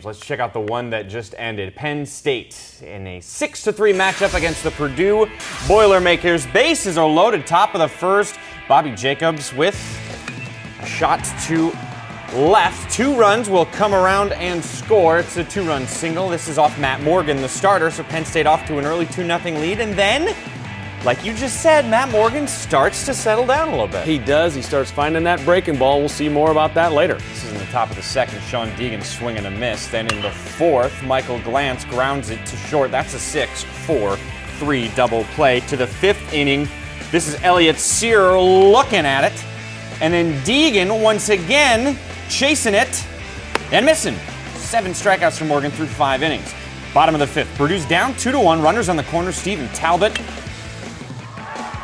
Let's check out the one that just ended. Penn State in a 6-3 matchup against the Purdue Boilermakers. Bases are loaded, top of the first. Bobby Jacobs with a shot to left. 2 runs will come around and score. It's a 2-run single. This is off Matt Morgan, the starter, so Penn State off to an early 2-0 lead. And then, like you just said, Matt Morgan starts to settle down a little bit. He does. He starts finding that breaking ball. We'll see more about that later. This is in the top of the second. Sean Deegan swinging a miss. Then in the fourth, Michael Glantz grounds it to short. That's a 6-4-3 double play. To the 5th inning, this is Elliott Sear looking at it. And then Deegan once again chasing it and missing. 7 strikeouts for Morgan through 5 innings. Bottom of the 5th, Purdue's down 2-1. Runners on the corner. Stephen Talbot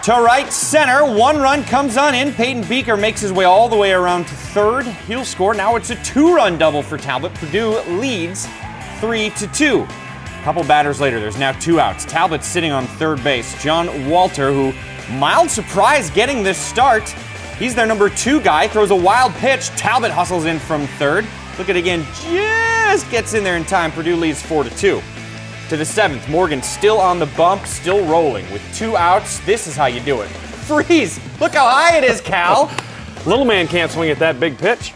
to right center. 1 run comes on in. Peyton Beaker makes his way all the way around to third. He'll score. Now it's a 2-run double for Talbot. Purdue leads 3-2. A couple batters later, there's now 2 outs. Talbot's sitting on third base. John Walter, who mild surprise getting this start. He's their number 2 guy. Throws a wild pitch. Talbot hustles in from third. Look at it again. Just gets in there in time. Purdue leads 4-2. To the 7th, Morgan still on the bump, still rolling with 2 outs. This is how you do it. Freeze! Look how high it is, Cal! Little man can't swing at that big pitch.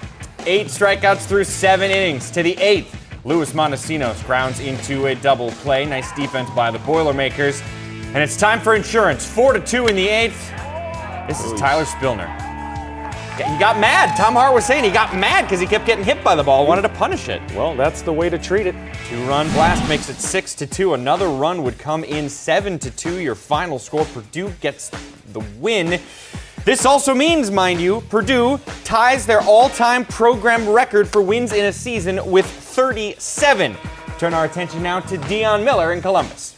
8 strikeouts through 7 innings. To the 8th, Luis Montesinos grounds into a double play. Nice defense by the Boilermakers. And it's time for insurance. 4-2 in the 8th. This is Tyler Spillner. He got mad. Tom Hart was saying he got mad because he kept getting hit by the ball, wanted to punish it. Well, that's the way to treat it. 2-run blast makes it 6-2. Another run would come in 7-2. Your final score, Purdue gets the win. This also means, mind you, Purdue ties their all-time program record for wins in a season with 37. Turn our attention now to Dion Miller in Columbus.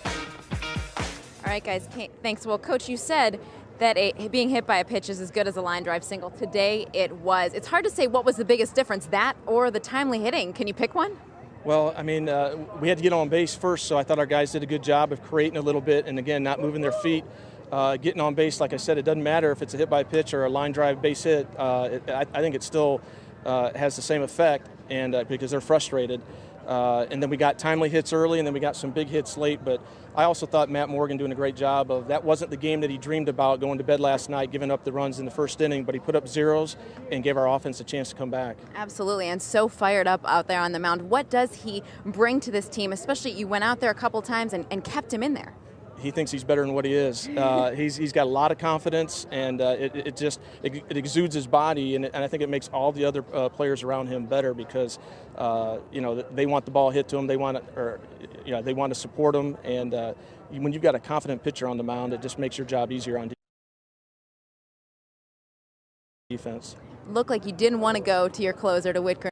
All right, guys, thanks. Well, Coach, you said that being hit by a pitch is as good as a line drive single. Today it was. It's hard to say what was the biggest difference, that or the timely hitting. Can you pick one? Well, I mean, we had to get on base first, so I thought our guys did a good job of creating a little bit and, again, not moving their feet. Getting on base, like I said, it doesn't matter if it's a hit by a pitch or a line drive base hit. I think it still has the same effect, and because they're frustrated. And then we got timely hits early, and then we got some big hits late. But I also thought Matt Morgan doing a great job of that wasn't the game that he dreamed about going to bed last night, giving up the runs in the first inning, but he put up zeros and gave our offense a chance to come back. Absolutely, and so fired up out there on the mound. What does he bring to this team, especially you went out there a couple times and kept him in there? He thinks he's better than what he is. He's got a lot of confidence, and it exudes his body, and I think it makes all the other players around him better because they want the ball hit to him. They want to support him, and when you've got a confident pitcher on the mound, it just makes your job easier on defense. Looked like you didn't want to go to your closer, to Whitaker.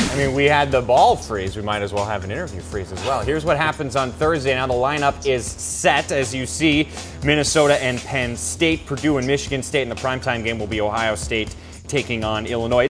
I mean, we had the ball freeze. We might as well have an interview freeze as well. Here's what happens on Thursday. Now the lineup is set. As you see, Minnesota and Penn State, Purdue and Michigan State. In the primetime game will be Ohio State taking on Illinois.